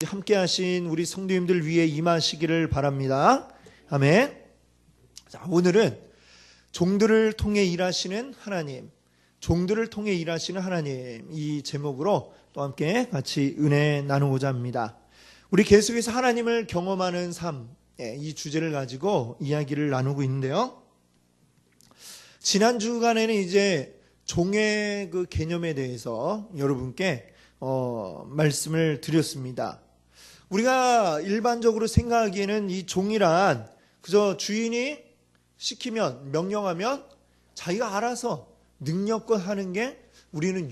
함께 하신 우리 성도님들 위해 임하시기를 바랍니다. 아멘. 자, 오늘은 종들을 통해 일하시는 하나님, 종들을 통해 일하시는 하나님, 이 제목으로 또 함께 같이 은혜 나누고자 합니다. 우리 계속해서 하나님을 경험하는 삶, 이 주제를 가지고 이야기를 나누고 있는데요. 지난 주간에는 이제 종의 그 개념에 대해서 여러분께 말씀을 드렸습니다. 우리가 일반적으로 생각하기에는 이 종이란 그저 주인이 시키면, 명령하면 자기가 알아서 능력껏 하는 게 우리는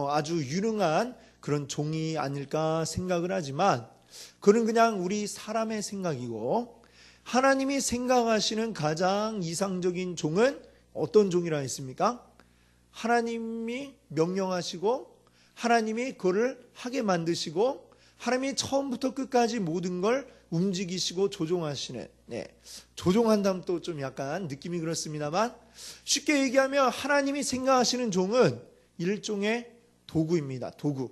아주 유능한 그런 종이 아닐까 생각을 하지만, 그건 그냥 우리 사람의 생각이고, 하나님이 생각하시는 가장 이상적인 종은 어떤 종이라 했습니까? 하나님이 명령하시고 하나님이 그거를 하게 만드시고 하나님이 처음부터 끝까지 모든 걸 움직이시고 조종하시는, 조종한다면 또 좀 약간 느낌이 그렇습니다만, 쉽게 얘기하면 하나님이 생각하시는 종은 일종의 도구입니다. 도구.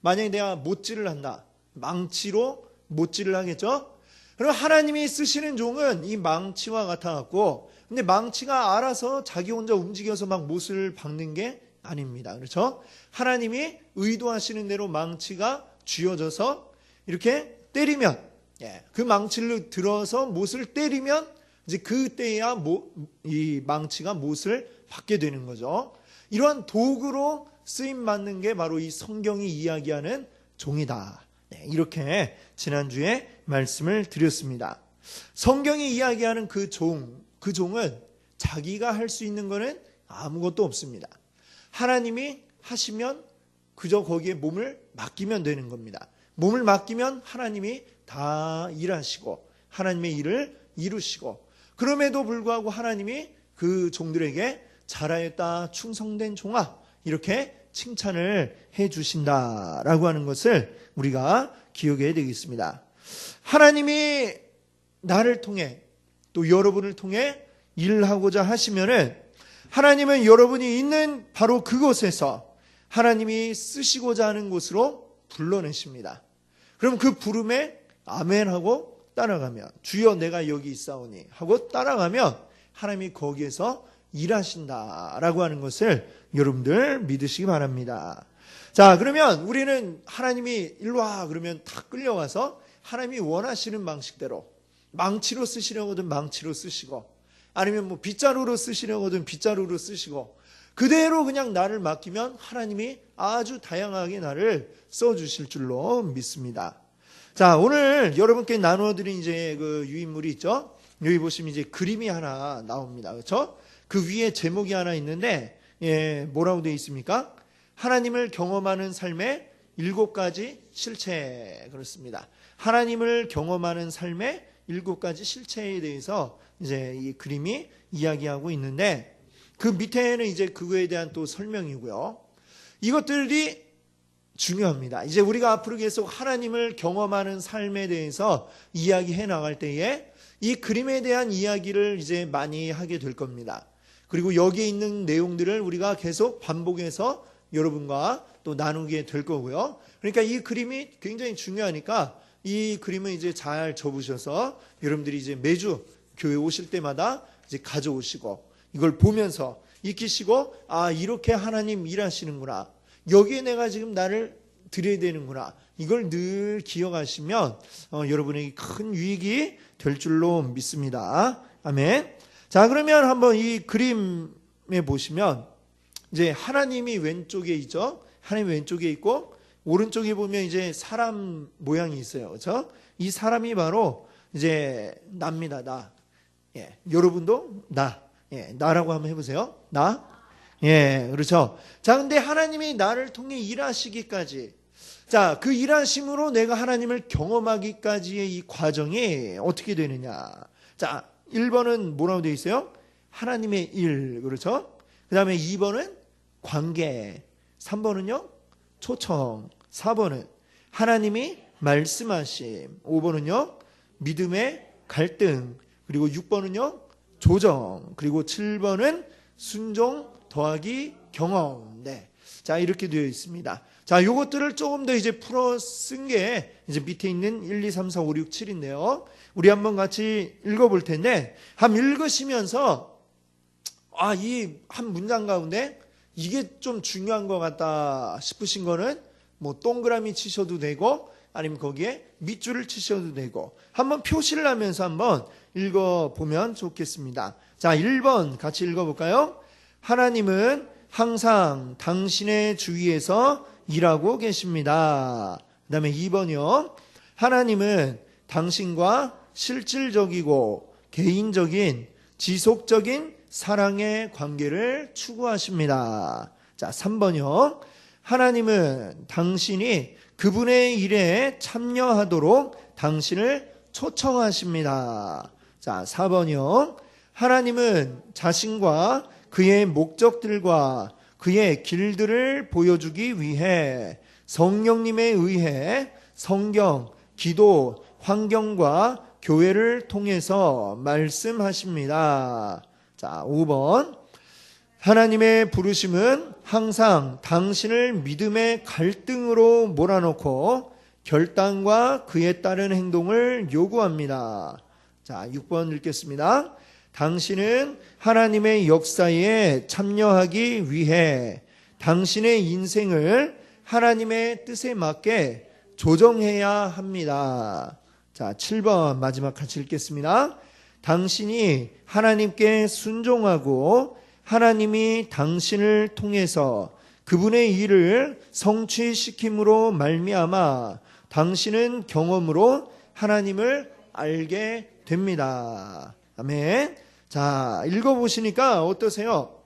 만약에 내가 못질을 한다, 망치로 못질을 하겠죠? 그럼 하나님이 쓰시는 종은 이 망치와 같아갖고, 근데 망치가 알아서 자기 혼자 움직여서 막 못을 박는 게 아닙니다. 그렇죠? 하나님이 의도하시는 대로 망치가 쥐어져서 이렇게 때리면, 그 망치를 들어서 못을 때리면 이제 그때야 이 망치가 못을 받게 되는 거죠. 이러한 도구로 쓰임 받는 게 바로 이 성경이 이야기하는 종이다. 이렇게 지난주에 말씀을 드렸습니다. 성경이 이야기하는 그 종은 자기가 할 수 있는 거는 아무것도 없습니다. 하나님이 하시면 그저 거기에 몸을 맡기면 되는 겁니다. 몸을 맡기면 하나님이 다 일하시고 하나님의 일을 이루시고, 그럼에도 불구하고 하나님이 그 종들에게 잘하였다, 충성된 종아, 이렇게 칭찬을 해 주신다라고 하는 것을 우리가 기억해야 되겠습니다. 하나님이 나를 통해 또 여러분을 통해 일하고자 하시면은, 하나님은 여러분이 있는 바로 그곳에서 하나님이 쓰시고자 하는 곳으로 불러내십니다. 그럼 그 부름에 아멘하고 따라가면, 주여 내가 여기 있사오니 하고 따라가면 하나님이 거기에서 일하신다라고 하는 것을 여러분들 믿으시기 바랍니다. 자, 그러면 우리는 하나님이 일로 와 그러면 다 끌려와서 하나님이 원하시는 방식대로, 망치로 쓰시려거든 망치로 쓰시고, 아니면 뭐 빗자루로 쓰시려거든 빗자루로 쓰시고, 그대로 그냥 나를 맡기면 하나님이 아주 다양하게 나를 써주실 줄로 믿습니다. 자, 오늘 여러분께 나누어드린 이제 그 유인물이 있죠. 여기 보시면 이제 그림이 하나 나옵니다. 그렇죠? 그 위에 제목이 하나 있는데, 뭐라고 되어 있습니까? 하나님을 경험하는 삶의 7가지 실체, 그렇습니다. 하나님을 경험하는 삶의 7가지 실체에 대해서 이제 이 그림이 이야기하고 있는데, 그 밑에는 이제 그거에 대한 또 설명이고요. 이것들이 중요합니다. 이제 우리가 앞으로 계속 하나님을 경험하는 삶에 대해서 이야기해 나갈 때에 이 그림에 대한 이야기를 이제 많이 하게 될 겁니다. 그리고 여기에 있는 내용들을 우리가 계속 반복해서 여러분과 또 나누게 될 거고요. 그러니까 이 그림이 굉장히 중요하니까 이 그림을 이제 잘 접으셔서 여러분들이 이제 매주 교회 오실 때마다 이제 가져오시고, 이걸 보면서 익히시고, 아, 이렇게 하나님 일하시는구나, 여기에 내가 지금 나를 드려야 되는구나, 이걸 늘 기억하시면 여러분에게 큰 유익이 될 줄로 믿습니다. 아멘. 자, 그러면 한번 이 그림에 보시면 이제 하나님이 왼쪽에 있죠. 하나님이 왼쪽에 있고 오른쪽에 보면 이제 사람 모양이 있어요. 그렇죠? 이 사람이 바로 이제 나입니다. 나. 여러분도 나. 나라고 한번 해보세요. 나. 그렇죠. 자, 근데 하나님이 나를 통해 일하시기까지, 자, 그 일하심으로 내가 하나님을 경험하기까지의 이 과정이 어떻게 되느냐. 자, 1번은 뭐라고 되어 있어요? 하나님의 일. 그렇죠? 그 다음에 2번은 관계, 3번은요 초청, 4번은 하나님이 말씀하심, 5번은요 믿음의 갈등, 그리고 6번은요 조정, 그리고 7번은 순종 더하기 경험. 자, 이렇게 되어 있습니다. 자, 요것들을 조금 더 이제 풀어 쓴 게 이제 밑에 있는 1, 2, 3, 4, 5, 6, 7인데요. 우리 한번 같이 읽어볼 텐데, 한번 읽으시면서, 이 한 문장 가운데 이게 좀 중요한 것 같다 싶으신 거는 뭐 동그라미 치셔도 되고, 아니면 거기에 밑줄을 치셔도 되고, 한번 표시를 하면서 한번 읽어보면 좋겠습니다. 자, 1번 같이 읽어볼까요? 하나님은 항상 당신의 주위에서 일하고 계십니다. 그 다음에 2번이요. 하나님은 당신과 실질적이고 개인적인 지속적인 사랑의 관계를 추구하십니다. 자, 3번이요. 하나님은 당신이 그분의 일에 참여하도록 당신을 초청하십니다. 자, 4번이요. 하나님은 자신과 그의 목적들과 그의 길들을 보여주기 위해 성령님에 의해 성경, 기도, 환경과 교회를 통해서 말씀하십니다. 자, 5번. 하나님의 부르심은 항상 당신을 믿음의 갈등으로 몰아넣고 결단과 그에 따른 행동을 요구합니다. 자, 6번 읽겠습니다. 당신은 하나님의 역사에 참여하기 위해 당신의 인생을 하나님의 뜻에 맞게 조정해야 합니다. 자, 7번 마지막 같이 읽겠습니다. 당신이 하나님께 순종하고 하나님이 당신을 통해서 그분의 일을 성취시킴으로 말미암아 당신은 경험으로 하나님을 알게 됩니다. 아멘. 자, 읽어보시니까 어떠세요?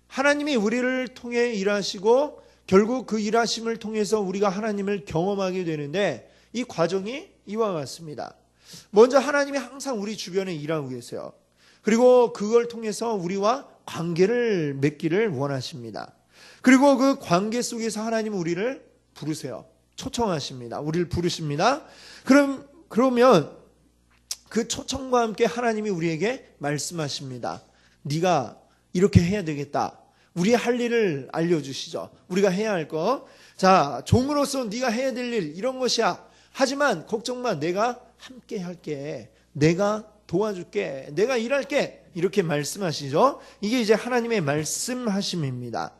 하나님이 우리를 통해 일하시고 결국 그 일하심을 통해서 우리가 하나님을 경험하게 되는데 이 과정이 이와 같습니다. 먼저 하나님이 항상 우리 주변에 일하고 계세요. 그리고 그걸 통해서 우리와 관계를 맺기를 원하십니다. 그리고 그 관계 속에서 하나님은 우리를 부르세요. 초청하십니다. 우리를 부르십니다. 그러면 그 초청과 함께 하나님이 우리에게 말씀하십니다. 네가 이렇게 해야 되겠다. 우리 할 일을 알려주시죠. 우리가 해야 할 거. 자, 종으로서 네가 해야 될 일 이런 것이야. 하지만 걱정 마. 내가 함께 할게. 내가 도와줄게. 내가 일할게. 이렇게 말씀하시죠. 이게 이제 하나님의 말씀하심입니다.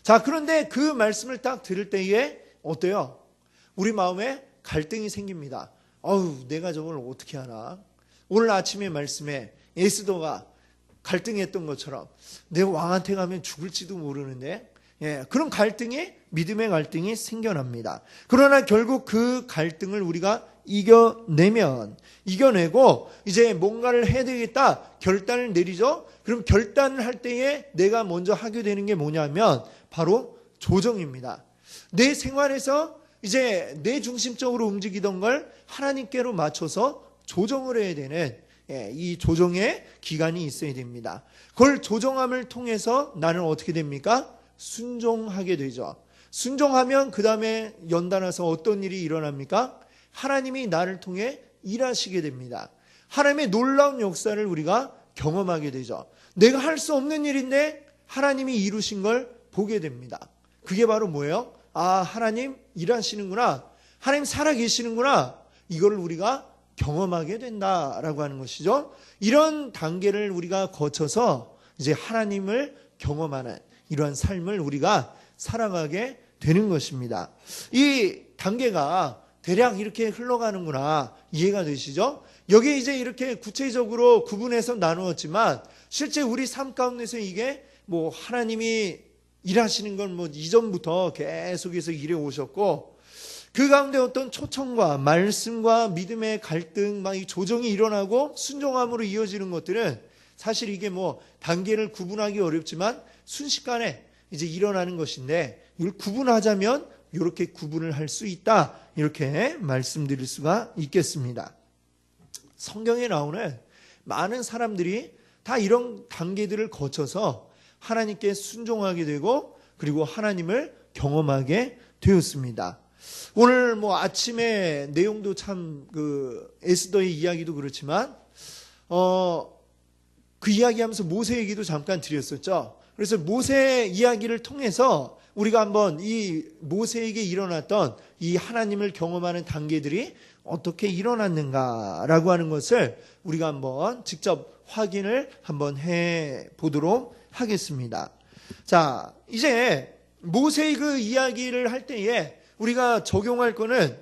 자, 그런데 그 말씀을 딱 들을 때에 어때요? 우리 마음에 갈등이 생깁니다. 내가 저걸 어떻게 하나? 오늘 아침에 말씀에 에스더가 갈등했던 것처럼 내가 왕한테 가면 죽을지도 모르는데, 그런 갈등이, 믿음의 갈등이 생겨납니다. 그러나 결국 그 갈등을 우리가 이겨내고 이제 뭔가를 해야 되겠다 결단을 내리죠. 그럼 결단을 할 때에 내가 먼저 하게 되는 게 뭐냐면 바로 조정입니다. 내 생활에서 이제 내 중심적으로 움직이던 걸 하나님께로 맞춰서 조정을 해야 되는 이 조정의 기간이 있어야 됩니다. 그걸 조정함을 통해서 나는 어떻게 됩니까? 순종하게 되죠. 순종하면 그 다음에 연달아서 어떤 일이 일어납니까? 하나님이 나를 통해 일하시게 됩니다. 하나님의 놀라운 역사를 우리가 경험하게 되죠. 내가 할 수 없는 일인데 하나님이 이루신 걸 보게 됩니다. 그게 바로 뭐예요? 하나님 일하시는구나. 하나님 살아계시는구나. 이거를 우리가 경험하게 된다라고 하는 것이죠. 이런 단계를 우리가 거쳐서 이제 하나님을 경험하는 이러한 삶을 우리가 살아가게 되는 것입니다. 이 단계가 대략 이렇게 흘러가는구나 이해가 되시죠? 여기에 이제 이렇게 구체적으로 구분해서 나누었지만 실제 우리 삶 가운데서 이게 뭐 하나님이 일하시는 건 뭐 이전부터 계속해서 일해 오셨고 그 가운데 어떤 초청과 말씀과 믿음의 갈등, 막 이 조정이 일어나고 순종함으로 이어지는 것들은 사실 이게 뭐 단계를 구분하기 어렵지만 순식간에 이제 일어나는 것인데 이걸 구분하자면 이렇게 구분을 할 수 있다. 이렇게 말씀드릴 수가 있겠습니다. 성경에 나오는 많은 사람들이 다 이런 단계들을 거쳐서 하나님께 순종하게 되고 그리고 하나님을 경험하게 되었습니다. 오늘 뭐 아침에 내용도 참 에스더의 이야기도 그렇지만 그 이야기하면서 모세 얘기도 잠깐 드렸었죠. 그래서 모세 이야기를 통해서 우리가 한번 이 모세에게 일어났던 이 하나님을 경험하는 단계들이 어떻게 일어났는가라고 하는 것을 우리가 한번 직접 확인을 한번 해 보도록 하겠습니다. 자, 이제 모세의 그 이야기를 할 때에 우리가 적용할 거는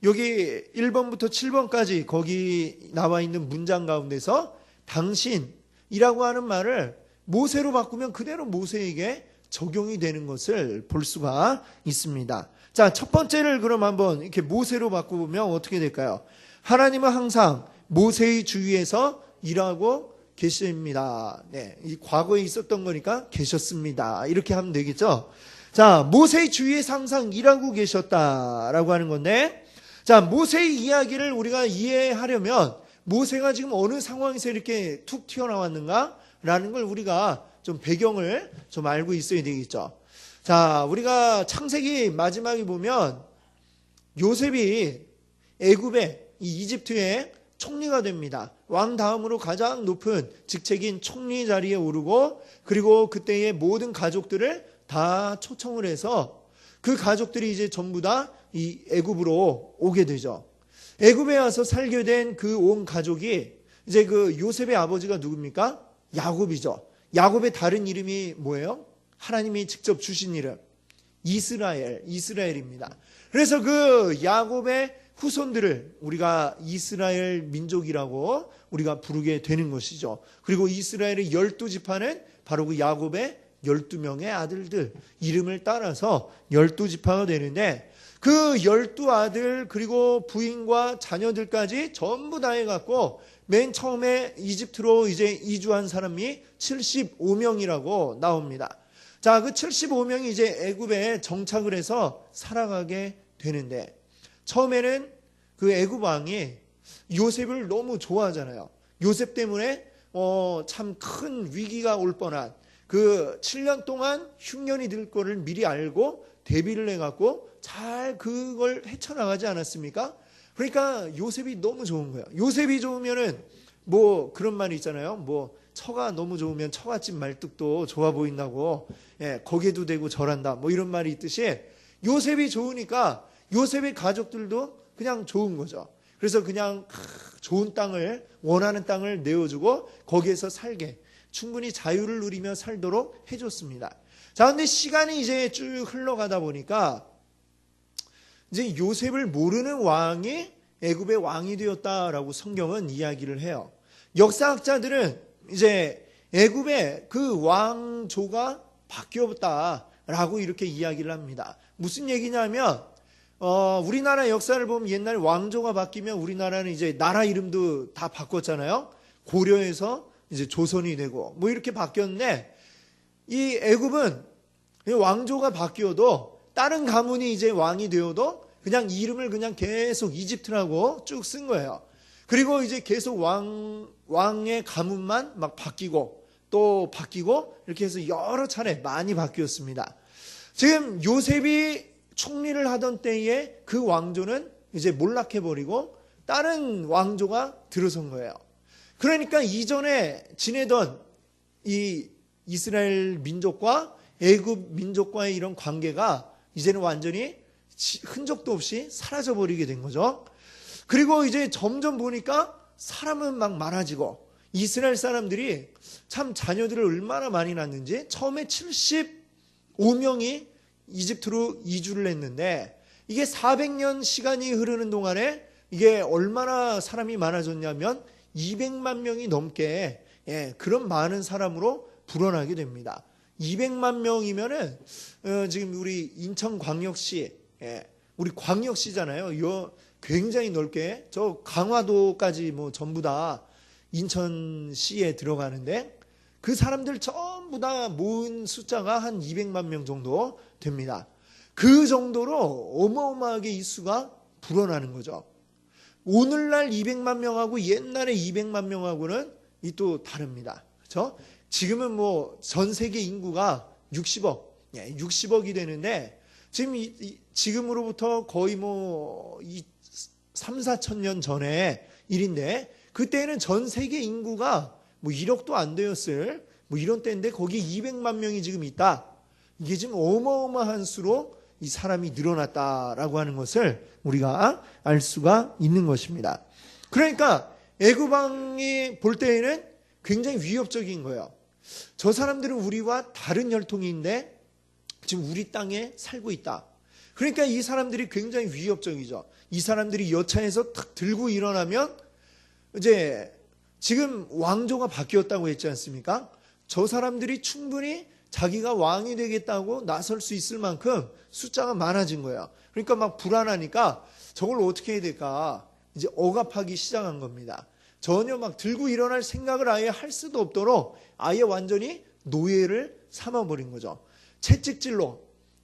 여기 1번부터 7번까지 거기 나와 있는 문장 가운데서 당신이라고 하는 말을 모세로 바꾸면 그대로 모세에게 적용이 되는 것을 볼 수가 있습니다. 자, 첫 번째를 그럼 한번 이렇게 모세로 바꾸면 어떻게 될까요? 하나님은 항상 모세의 주위에서 일하고 계십니다. 네, 이 과거에 있었던 거니까 계셨습니다. 이렇게 하면 되겠죠? 자, 모세의 주위에서 항상 일하고 계셨다라고 하는 건데, 자, 모세의 이야기를 우리가 이해하려면 모세가 지금 어느 상황에서 이렇게 툭 튀어나왔는가라는 걸 우리가 좀 배경을 좀 알고 있어야 되겠죠. 자, 우리가 창세기 마지막에 보면 요셉이 애굽의 이 이집트의 총리가 됩니다. 왕 다음으로 가장 높은 직책인 총리 자리에 오르고, 그리고 그때의 모든 가족들을 다 초청을 해서 그 가족들이 이제 전부 다 이 애굽으로 오게 되죠. 애굽에 와서 살게 된 그 온 가족이 이제 그 요셉의 아버지가 누굽니까? 야곱이죠. 야곱의 다른 이름이 뭐예요? 하나님이 직접 주신 이름 이스라엘입니다. 그래서 그 야곱의 후손들을 우리가 이스라엘 민족이라고 우리가 부르게 되는 것이죠. 그리고 이스라엘의 12지파는 바로 그 야곱의 12명의 아들들 이름을 따라서 12지파가 되는데, 그 12아들 그리고 부인과 자녀들까지 전부 다 해갖고 맨 처음에 이집트로 이제 이주한 사람이 75명이라고 나옵니다. 자, 그 75명이 이제 애굽에 정착을 해서 살아가게 되는데, 처음에는 그 애굽 왕이 요셉을 너무 좋아하잖아요. 요셉 때문에 참 큰 위기가 올 뻔한 그 7년 동안 흉년이 들 거를 미리 알고 대비를 해갖고 잘 그걸 헤쳐나가지 않았습니까? 그러니까 요셉이 너무 좋은 거예요. 요셉이 좋으면은 뭐 그런 말이 있잖아요. 뭐 처가 너무 좋으면 처갓집 말뚝도 좋아 보인다고, 예, 거기에도 대고 절한다, 뭐 이런 말이 있듯이 요셉이 좋으니까 요셉의 가족들도 그냥 좋은 거죠. 그래서 그냥 좋은 땅을, 원하는 땅을 내어주고 거기에서 살게, 충분히 자유를 누리며 살도록 해줬습니다. 자, 근데 시간이 이제 쭉 흘러가다 보니까 이제 요셉을 모르는 왕이 애굽의 왕이 되었다라고 성경은 이야기를 해요. 역사학자들은 이제 애굽의 그 왕조가 바뀌었다라고 이렇게 이야기를 합니다. 무슨 얘기냐면 우리나라 역사를 보면 옛날에 왕조가 바뀌면 우리나라는 이제 나라 이름도 다 바꿨잖아요. 고려에서 이제 조선이 되고 뭐 이렇게 바뀌었는데, 이 애굽은 왕조가 바뀌어도 다른 가문이 이제 왕이 되어도 그냥 이름을 그냥 계속 이집트라고 쭉 쓴 거예요. 그리고 이제 계속 왕의 가문만 막 바뀌고 또 바뀌고 이렇게 해서 여러 차례 많이 바뀌었습니다. 지금 요셉이 총리를 하던 때에 그 왕조는 이제 몰락해버리고 다른 왕조가 들어선 거예요. 그러니까 이전에 지내던 이 이스라엘 민족과 애굽 민족과의 이런 관계가 이제는 완전히 흔적도 없이 사라져버리게 된 거죠. 그리고 이제 점점 보니까 사람은 막 많아지고, 이스라엘 사람들이 참 자녀들을 얼마나 많이 낳는지, 처음에 75명이 이집트로 이주를 했는데 이게 400년 시간이 흐르는 동안에 이게 얼마나 사람이 많아졌냐면 200만 명이 넘게, 그런 많은 사람으로 불어나게 됩니다. 200만 명이면은 지금 우리 인천광역시, 우리 광역시잖아요. 굉장히 넓게 저 강화도까지 뭐 전부 다 인천시에 들어가는데, 그 사람들 전부 다 모은 숫자가 한 200만 명 정도 됩니다. 그 정도로 어마어마하게 이 수가 불어나는 거죠. 오늘날 200만 명하고 옛날에 200만 명하고는 이 또 다릅니다. 그렇죠? 지금은 뭐 전 세계 인구가 60억이 되는데, 지금으로부터 거의 뭐 3, 4천 년 전의 일인데, 그때는 전 세계 인구가 뭐 1억도 안 되었을 뭐 이런 때인데 거기에 200만 명이 지금 있다. 이게 지금 어마어마한 수로 이 사람이 늘어났다라고 하는 것을 우리가 알 수가 있는 것입니다. 그러니까 애굽 왕이 볼 때에는 굉장히 위협적인 거예요. 저 사람들은 우리와 다른 혈통인데 지금 우리 땅에 살고 있다. 그러니까 이 사람들이 굉장히 위협적이죠. 이 사람들이 여차에서 탁 들고 일어나면 이제 지금 왕조가 바뀌었다고 했지 않습니까? 저 사람들이 충분히 자기가 왕이 되겠다고 나설 수 있을 만큼 숫자가 많아진 거예요. 그러니까 막 불안하니까 저걸 어떻게 해야 될까? 이제 억압하기 시작한 겁니다. 전혀 막 들고 일어날 생각을 아예 할 수도 없도록 아예 완전히 노예를 삼아버린 거죠. 채찍질로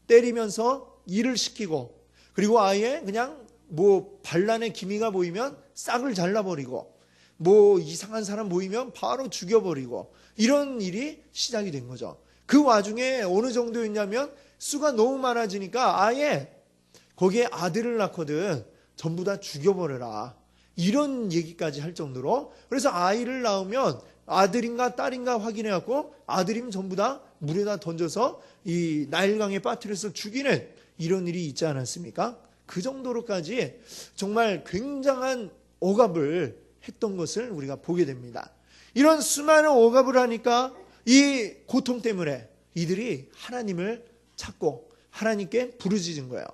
때리면서 일을 시키고, 그리고 아예 그냥 뭐 반란의 기미가 보이면 싹을 잘라버리고, 뭐 이상한 사람 보이면 바로 죽여버리고, 이런 일이 시작이 된 거죠. 그 와중에 어느 정도였냐면 수가 너무 많아지니까 아예 거기에 아들을 낳거든 전부 다 죽여버려라, 이런 얘기까지 할 정도로. 그래서 아이를 낳으면 아들인가 딸인가 확인해갖고 아들이면 전부 다 물에다 던져서 이 나일강에 빠뜨려서 죽이는 이런 일이 있지 않았습니까? 그 정도로까지 정말 굉장한 억압을 했던 것을 우리가 보게 됩니다. 이런 수많은 억압을 하니까 이 고통 때문에 이들이 하나님을 찾고 하나님께 부르짖은 거예요.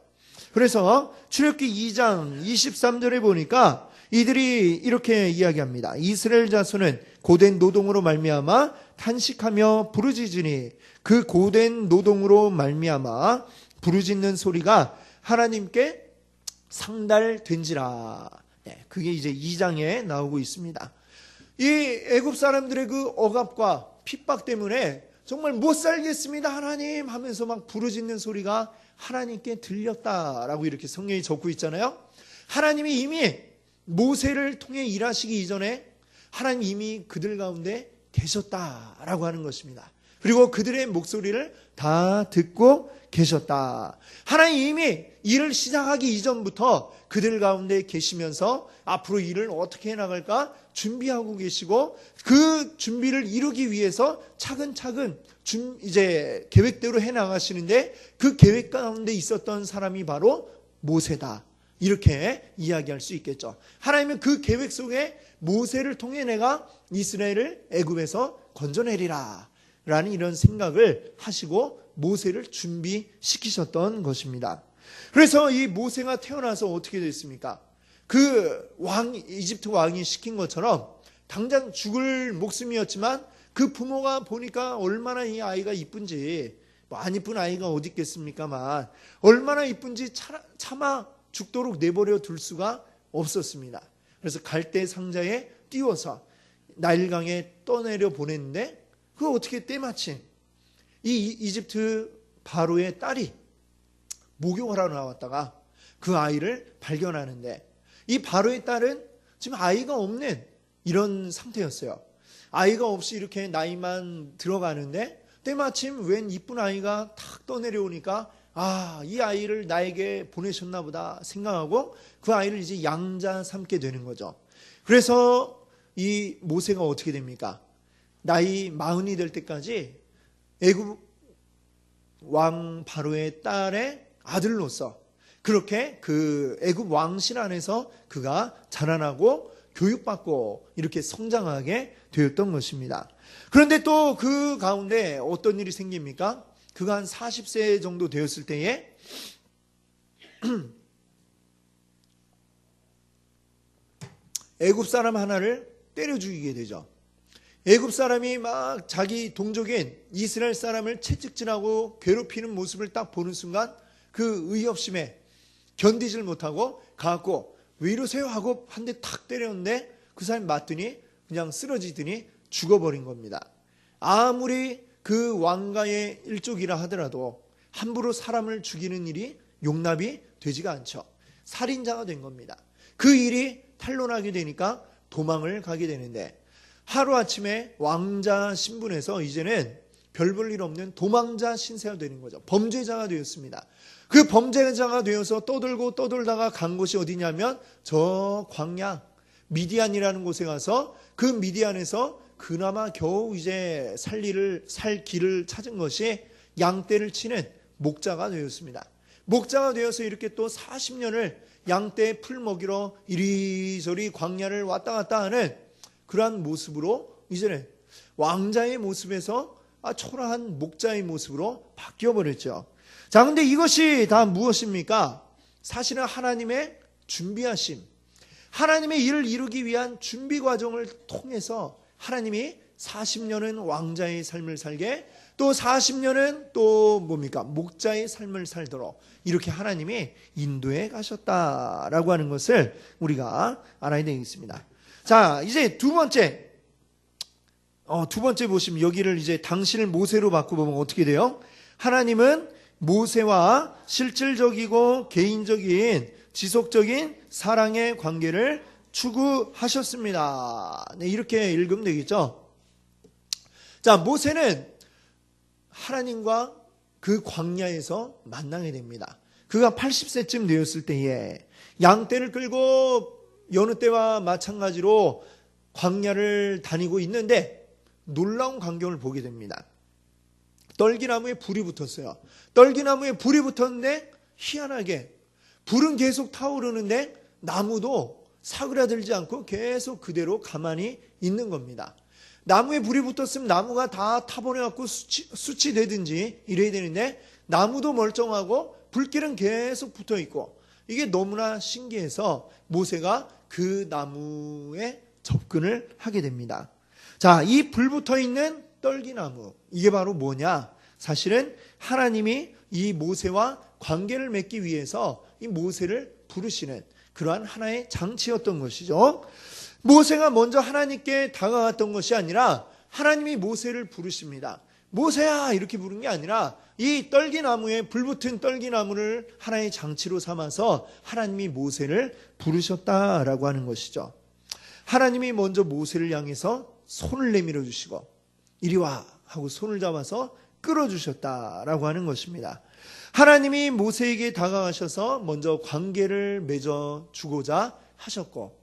그래서 출애굽기 2장 23절에 보니까 이들이 이렇게 이야기합니다. 이스라엘 자손은 고된 노동으로 말미암아 탄식하며 부르짖으니 그 고된 노동으로 말미암아 부르짖는 소리가 하나님께 상달된지라. 네, 그게 이제 2장에 나오고 있습니다. 이 애굽 사람들의 그 억압과 핍박 때문에 정말 못 살겠습니다 하나님 하면서 막 부르짖는 소리가 하나님께 들렸다라고 이렇게 성경이 적고 있잖아요. 하나님이 이미 모세를 통해 일하시기 이전에 하나님 이미 그들 가운데 계셨다라고 하는 것입니다. 그리고 그들의 목소리를 다 듣고 계셨다. 하나님 이미 일을 시작하기 이전부터 그들 가운데 계시면서 앞으로 일을 어떻게 해나갈까 준비하고 계시고, 그 준비를 이루기 위해서 차근차근 이제 계획대로 해나가시는데 그 계획 가운데 있었던 사람이 바로 모세다, 이렇게 이야기할 수 있겠죠. 하나님은 그 계획 속에 모세를 통해 내가 이스라엘을 애굽에서 건져내리라 라는 이런 생각을 하시고 모세를 준비시키셨던 것입니다. 그래서 이 모세가 태어나서 어떻게 됐습니까? 그 이집트 왕이 시킨 것처럼 당장 죽을 목숨이었지만 그 부모가 보니까 얼마나 이 아이가 이쁜지, 뭐 안 이쁜 아이가 어디 있겠습니까만 얼마나 이쁜지 차마 죽도록 내버려 둘 수가 없었습니다. 그래서 갈대 상자에 띄워서 나일강에 떠내려 보냈는데, 그거 어떻게 때마침 이 이집트 바로의 딸이 목욕을 하러 나왔다가 그 아이를 발견하는데, 이 바로의 딸은 지금 아이가 없는 이런 상태였어요. 아이가 없이 이렇게 나이만 들어가는데 때마침 웬 이쁜 아이가 탁 떠내려오니까 이 아이를 나에게 보내셨나 보다 생각하고 그 아이를 이제 양자 삼게 되는 거죠. 그래서 이 모세가 어떻게 됩니까? 나이 40이 될 때까지 애굽 왕 바로의 딸의 아들로서 그렇게 그 애굽 왕실 안에서 그가 자라나고 교육받고 이렇게 성장하게 되었던 것입니다. 그런데 또 그 가운데 어떤 일이 생깁니까? 그가 한 40세 정도 되었을 때에 애굽 사람 하나를 때려 죽이게 되죠. 애굽 사람이 막 자기 동족인 이스라엘 사람을 채찍질하고 괴롭히는 모습을 딱 보는 순간 그 의협심에 견디질 못하고 가갖고 왜 이러세요 하고 한 대 탁 때렸는데 그 사람이 맞더니 그냥 쓰러지더니 죽어버린 겁니다. 아무리 그 왕가의 일족이라 하더라도 함부로 사람을 죽이는 일이 용납이 되지가 않죠. 살인자가 된 겁니다. 그 일이 탄로나게 되니까 도망을 가게 되는데 하루아침에 왕자 신분에서 이제는 별 볼 일 없는 도망자 신세가 되는 거죠. 범죄자가 되었습니다. 그 범죄자가 되어서 떠돌다가 간 곳이 어디냐면 저 광야 미디안이라는 곳에 가서 그 미디안에서 그나마 겨우 이제 살 길을 찾은 것이 양떼를 치는 목자가 되었습니다. 목자가 되어서 이렇게 또 40년을 양떼 풀 먹이러 이리저리 광야를 왔다 갔다 하는 그러한 모습으로 이제는 왕자의 모습에서 초라한 목자의 모습으로 바뀌어버렸죠. 자, 근데 이것이 다 무엇입니까? 사실은 하나님의 준비하심, 하나님의 일을 이루기 위한 준비 과정을 통해서 하나님이 40년은 왕자의 삶을 살게, 또 40년은 또 뭡니까? 목자의 삶을 살도록 이렇게 하나님이 인도해 가셨다라고 하는 것을 우리가 알아야 되겠습니다. 자, 이제 두 번째 보시면 여기를 이제 당신을 모세로 바꿔보면 어떻게 돼요? 하나님은 모세와 실질적이고 개인적인 지속적인 사랑의 관계를 추구하셨습니다. 네, 이렇게 읽으면 되겠죠. 자, 모세는 하나님과 그 광야에서 만나게 됩니다. 그가 80세쯤 되었을 때에 양떼를 끌고 여느 때와 마찬가지로 광야를 다니고 있는데 놀라운 광경을 보게 됩니다. 떨기나무에 불이 붙었어요. 떨기나무에 불이 붙었는데 희한하게 불은 계속 타오르는데 나무도 사그라들지 않고 계속 그대로 가만히 있는 겁니다. 나무에 불이 붙었으면 나무가 다 타버려갖고 수치되든지 이래야 되는데 나무도 멀쩡하고 불길은 계속 붙어있고 이게 너무나 신기해서 모세가 그 나무에 접근을 하게 됩니다. 자, 이 불 붙어있는 떨기나무, 이게 바로 뭐냐? 사실은 하나님이 이 모세와 관계를 맺기 위해서 이 모세를 부르시는 그러한 하나의 장치였던 것이죠. 모세가 먼저 하나님께 다가갔던 것이 아니라 하나님이 모세를 부르십니다. 모세야 이렇게 부른 게 아니라 이 떨기나무에 불붙은 떨기나무를 하나의 장치로 삼아서 하나님이 모세를 부르셨다라고 하는 것이죠. 하나님이 먼저 모세를 향해서 손을 내밀어 주시고 이리 와 하고 손을 잡아서 끌어주셨다라고 하는 것입니다. 하나님이 모세에게 다가가셔서 먼저 관계를 맺어주고자 하셨고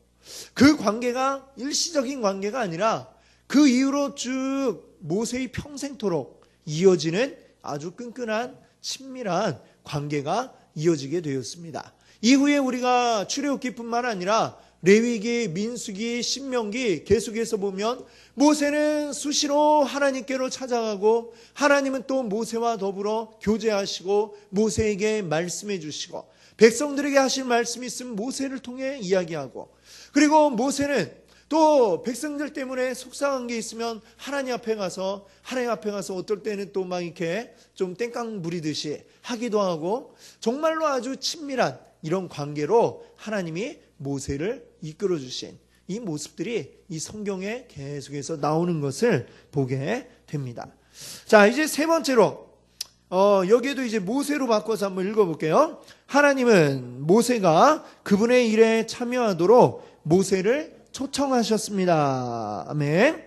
그 관계가 일시적인 관계가 아니라 그 이후로 쭉 모세의 평생토록 이어지는 아주 끈끈한 친밀한 관계가 이어지게 되었습니다. 이후에 우리가 출애굽기뿐만 아니라 레위기, 민수기, 신명기 계속해서 보면 모세는 수시로 하나님께로 찾아가고 하나님은 또 모세와 더불어 교제하시고 모세에게 말씀해 주시고 백성들에게 하실 말씀이 있으면 모세를 통해 이야기하고 그리고 모세는 또 백성들 때문에 속상한 게 있으면 하나님 앞에 가서 어떨 때는 또 막 이렇게 좀 땡깡 부리듯이 하기도 하고 정말로 아주 친밀한 이런 관계로 하나님이 모세를 이끌어 주신 이 모습들이 이 성경에 계속해서 나오는 것을 보게 됩니다. 자, 이제 세 번째로 여기에도 이제 모세로 바꿔서 한번 읽어볼게요. 하나님은 모세가 그분의 일에 참여하도록 모세를 초청하셨습니다. 아멘.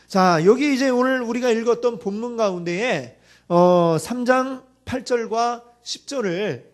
자, 여기 이제 오늘 우리가 읽었던 본문 가운데에 3장 8절과 10절을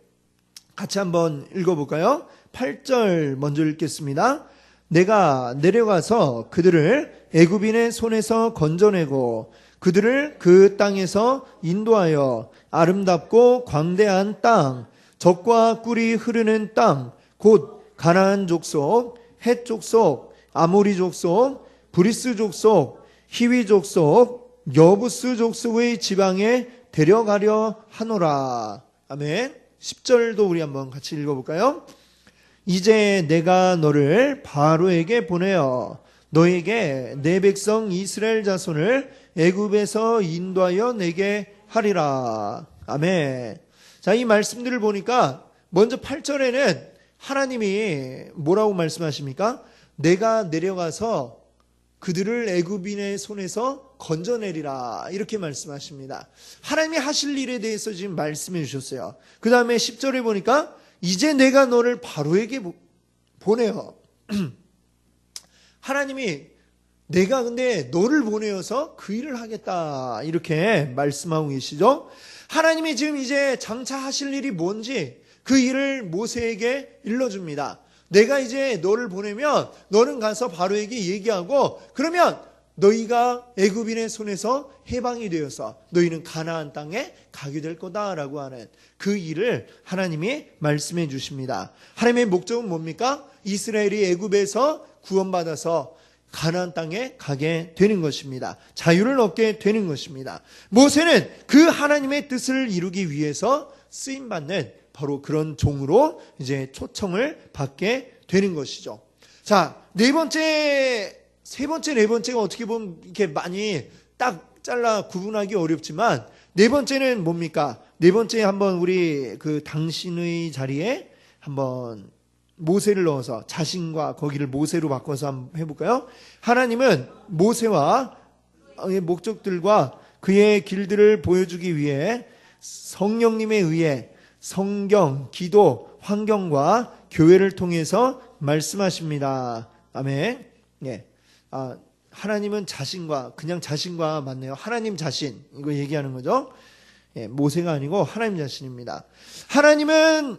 같이 한번 읽어볼까요? 8절 먼저 읽겠습니다. 내가 내려가서 그들을 애굽인의 손에서 건져내고 그들을 그 땅에서 인도하여 아름답고 광대한 땅, 젖과 꿀이 흐르는 땅, 곧 가나안 족속, 헷 족속, 아모리 족속, 브리스 족속, 히위 족속, 여부스 족속의 지방에 데려가려 하노라. 아멘. 10절도 우리 한번 같이 읽어볼까요? 이제 내가 너를 바로에게 보내어 너에게 내 백성 이스라엘 자손을 애굽에서 인도하여 내게 하리라. 아멘. 자, 이 말씀들을 보니까 먼저 8절에는 하나님이 뭐라고 말씀하십니까? 내가 내려가서 그들을 애굽인의 손에서 건져내리라 이렇게 말씀하십니다. 하나님이 하실 일에 대해서 지금 말씀해 주셨어요. 그 다음에 10절에 보니까 이제 내가 너를 바로에게 보내어 하나님이 내가 근데 너를 보내어서 그 일을 하겠다 이렇게 말씀하고 계시죠. 하나님이 지금 이제 장차 하실 일이 뭔지 그 일을 모세에게 일러줍니다. 내가 이제 너를 보내면 너는 가서 바로에게 얘기하고 그러면 너희가 애굽인의 손에서 해방이 되어서 너희는 가나안 땅에 가게 될 거다라고 하는 그 일을 하나님이 말씀해 주십니다. 하나님의 목적은 뭡니까? 이스라엘이 애굽에서 구원받아서 가나안 땅에 가게 되는 것입니다. 자유를 얻게 되는 것입니다. 모세는 그 하나님의 뜻을 이루기 위해서 쓰임 받는 바로 그런 종으로 이제 초청을 받게 되는 것이죠. 자, 세 번째, 네 번째가 어떻게 보면 이렇게 많이 딱 잘라 구분하기 어렵지만 네 번째는 뭡니까? 네 번째 한번 우리 그 당신의 자리에 한번 모세를 넣어서 자신과 거기를 모세로 바꿔서 한번 해볼까요? 하나님은 모세와 그의 목적들과 그의 길들을 보여주기 위해 성령님에 의해 성경, 기도, 환경과 교회를 통해서 말씀하십니다. 아멘. 예. 하나님은 그냥 자신과 맞네요. 하나님 자신, 이거 얘기하는 거죠. 예, 모세가 아니고 하나님 자신입니다. 하나님은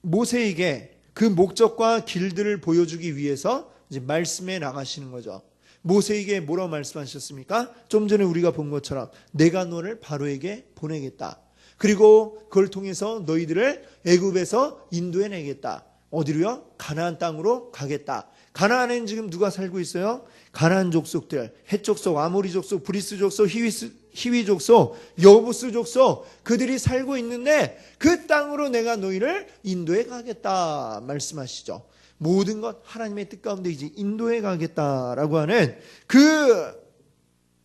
모세에게 그 목적과 길들을 보여주기 위해서 이제 말씀해 나가시는 거죠. 모세에게 뭐라고 말씀하셨습니까? 좀 전에 우리가 본 것처럼 내가 너를 바로에게 보내겠다. 그리고 그걸 통해서 너희들을 애굽에서 인도해 내겠다. 어디로요? 가나안 땅으로 가겠다. 가나안에는 지금 누가 살고 있어요? 가나안 족속들, 헷 족속, 아모리 족속, 브리스 족속, 히위 족속, 여부스 족속, 그들이 살고 있는데 그 땅으로 내가 너희를 인도해 가겠다 말씀하시죠. 모든 것 하나님의 뜻 가운데 이제 인도해 가겠다라고 하는 그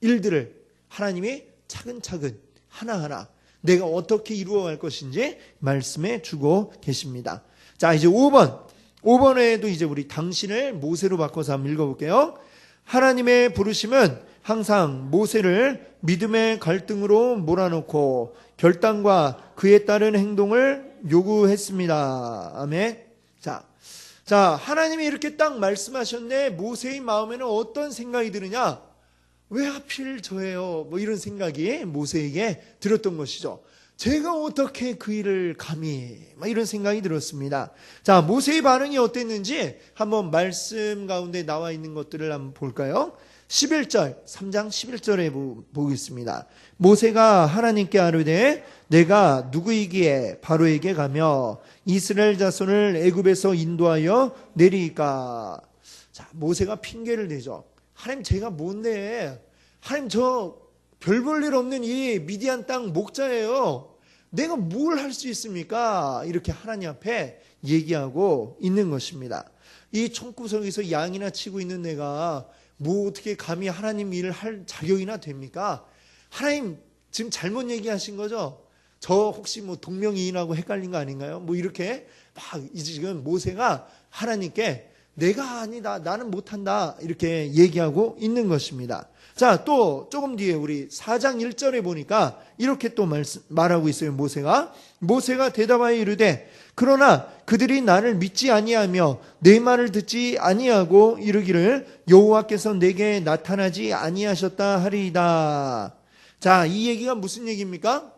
일들을 하나님이 차근차근 하나하나 내가 어떻게 이루어갈 것인지 말씀해 주고 계십니다. 자, 이제 5번에도 이제 우리 당신을 모세로 바꿔서 한번 읽어볼게요. 하나님의 부르심은 항상 모세를 믿음의 갈등으로 몰아넣고 결단과 그에 따른 행동을 요구했습니다. 아멘. 자, 하나님이 이렇게 딱 말씀하셨네. 모세의 마음에는 어떤 생각이 드느냐? 왜 하필 저예요? 뭐 이런 생각이 모세에게 들었던 것이죠. 제가 어떻게 그 일을 감히, 이런 생각이 들었습니다. 자, 모세의 반응이 어땠는지 한번 말씀 가운데 나와 있는 것들을 한번 볼까요? 11절, 3장 11절에 보겠습니다. 모세가 하나님께 아뢰되 내가 누구이기에 바로에게 가며 이스라엘 자손을 애굽에서 인도하여 내리까. 자, 모세가 핑계를 대죠. 하나님, 제가 뭔데? 하나님, 저 별 볼 일 없는 이 미디안 땅 목자예요. 내가 뭘 할 수 있습니까? 이렇게 하나님 앞에 얘기하고 있는 것입니다. 이 총구석에서 양이나 치고 있는 내가 뭐 어떻게 감히 하나님 일을 할 자격이나 됩니까? 하나님 지금 잘못 얘기하신 거죠? 저 혹시 뭐 동명이인하고 헷갈린 거 아닌가요? 뭐 이렇게 막 지금 모세가 하나님께 내가 아니다, 나는 못한다, 이렇게 얘기하고 있는 것입니다. 자, 또 조금 뒤에 우리 4장 1절에 보니까 이렇게 또 말하고 있어요. 모세가 대답하여 이르되 그러나 그들이 나를 믿지 아니하며 내 말을 듣지 아니하고 이르기를 여호와께서 내게 나타나지 아니하셨다 하리이다. 자, 이 얘기가 무슨 얘기입니까?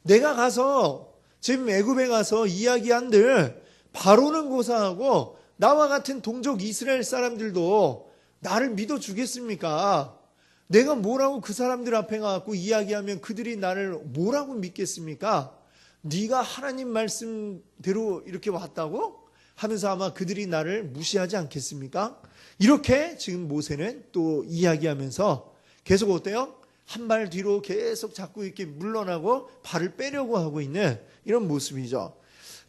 내가 가서 지금 애굽에 가서 이야기한들 바로는 고사하고 나와 같은 동족 이스라엘 사람들도 나를 믿어주겠습니까? 내가 뭐라고 그 사람들 앞에 가서 이야기하면 그들이 나를 뭐라고 믿겠습니까? 네가 하나님 말씀대로 이렇게 왔다고? 하면서 아마 그들이 나를 무시하지 않겠습니까? 이렇게 지금 모세는 또 이야기하면서 계속 어때요? 한 발 뒤로 계속 자꾸 이렇게 물러나고 발을 빼려고 하고 있는 이런 모습이죠.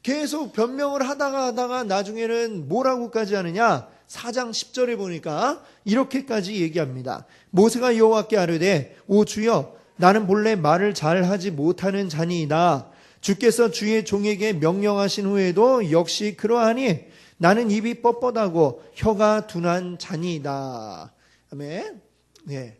계속 변명을 하다가 나중에는 뭐라고까지 하느냐? 4장 10절에 보니까 이렇게까지 얘기합니다. 모세가 여호와께 아뢰되 오 주여 나는 본래 말을 잘하지 못하는 자니이다. 주께서 주의 종에게 명령하신 후에도 역시 그러하니 나는 입이 뻣뻣하고 혀가 둔한 자니이다. 아멘. 네.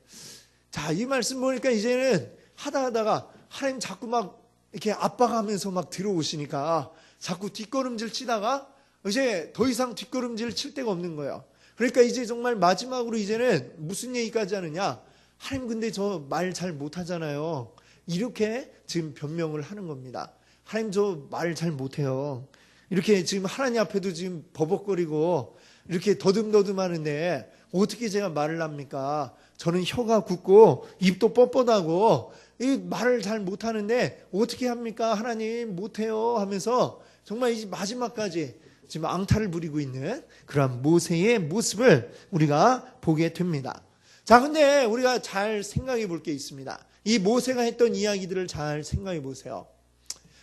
자, 이 말씀 보니까 이제는 하다가 하나님 자꾸 막 이렇게 압박하면서 막 들어오시니까 자꾸 뒷걸음질 치다가 이제 더 이상 뒷걸음질 칠 데가 없는 거예요. 그러니까 이제 정말 마지막으로 이제는 무슨 얘기까지 하느냐? 하나님 근데 저 말 잘 못하잖아요. 이렇게 지금 변명을 하는 겁니다. 하나님 저 말 잘 못해요. 이렇게 지금 하나님 앞에도 지금 버벅거리고 이렇게 더듬더듬 하는데 어떻게 제가 말을 합니까? 저는 혀가 굳고 입도 뻣뻣하고 이 말을 잘 못하는데 어떻게 합니까? 하나님 못해요 하면서 정말 이 마지막까지 지금 앙탈을 부리고 있는 그런 모세의 모습을 우리가 보게 됩니다. 자, 근데 우리가 잘 생각해 볼 게 있습니다. 이 모세가 했던 이야기들을 잘 생각해 보세요.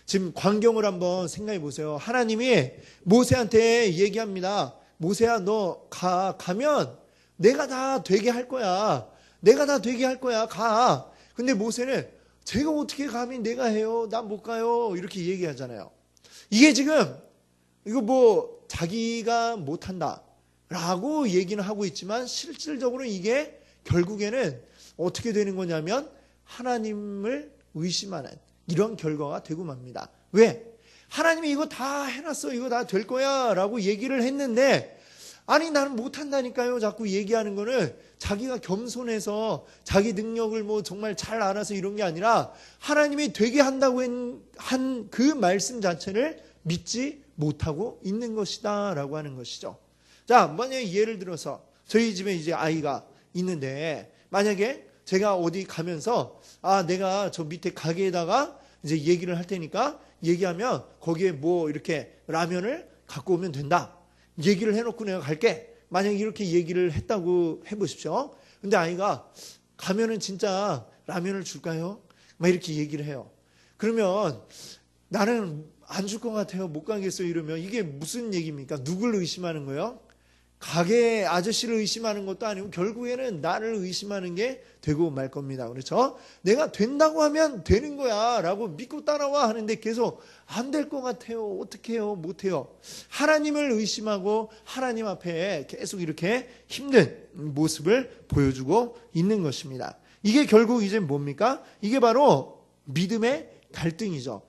지금 광경을 한번 생각해 보세요. 하나님이 모세한테 얘기합니다. 모세야, 너 가면 내가 다 되게 할 거야. 내가 다 되게 할 거야. 가. 근데 모세는 제가 어떻게 감히 내가 해요? 난 못 가요. 이렇게 얘기하잖아요. 이게 지금 이거 뭐 자기가 못한다 라고 얘기는 하고 있지만 실질적으로 이게 결국에는 어떻게 되는 거냐면 하나님을 의심하는 이런 결과가 되고 맙니다. 왜? 하나님이 이거 다 해놨어. 이거 다 될 거야 라고 얘기를 했는데 아니 나는 못한다니까요. 자꾸 얘기하는 거는 자기가 겸손해서 자기 능력을 뭐 정말 잘 알아서 이런 게 아니라 하나님이 되게 한다고 한 그 말씀 자체를 믿지 못하고 있는 것이다 라고 하는 것이죠. 자, 만약에 예를 들어서 저희 집에 이제 아이가 있는데 만약에 제가 어디 가면서 내가 저 밑에 가게에다가 이제 얘기를 할 테니까 얘기하면 거기에 뭐 이렇게 라면을 갖고 오면 된다. 얘기를 해놓고 내가 갈게. 만약에 이렇게 얘기를 했다고 해보십시오. 근데 아이가 가면은 진짜 라면을 줄까요? 막 이렇게 얘기를 해요. 그러면 나는 안 줄 것 같아요. 못 가겠어요. 이러면 이게 무슨 얘기입니까? 누굴 의심하는 거예요? 가게 아저씨를 의심하는 것도 아니고 결국에는 나를 의심하는 게 되고 말 겁니다. 그렇죠? 내가 된다고 하면 되는 거야 라고 믿고 따라와 하는데 계속 안 될 것 같아요. 어떻게 해요? 못해요. 하나님을 의심하고 하나님 앞에 계속 이렇게 힘든 모습을 보여주고 있는 것입니다. 이게 결국 이제 뭡니까? 이게 바로 믿음의 갈등이죠.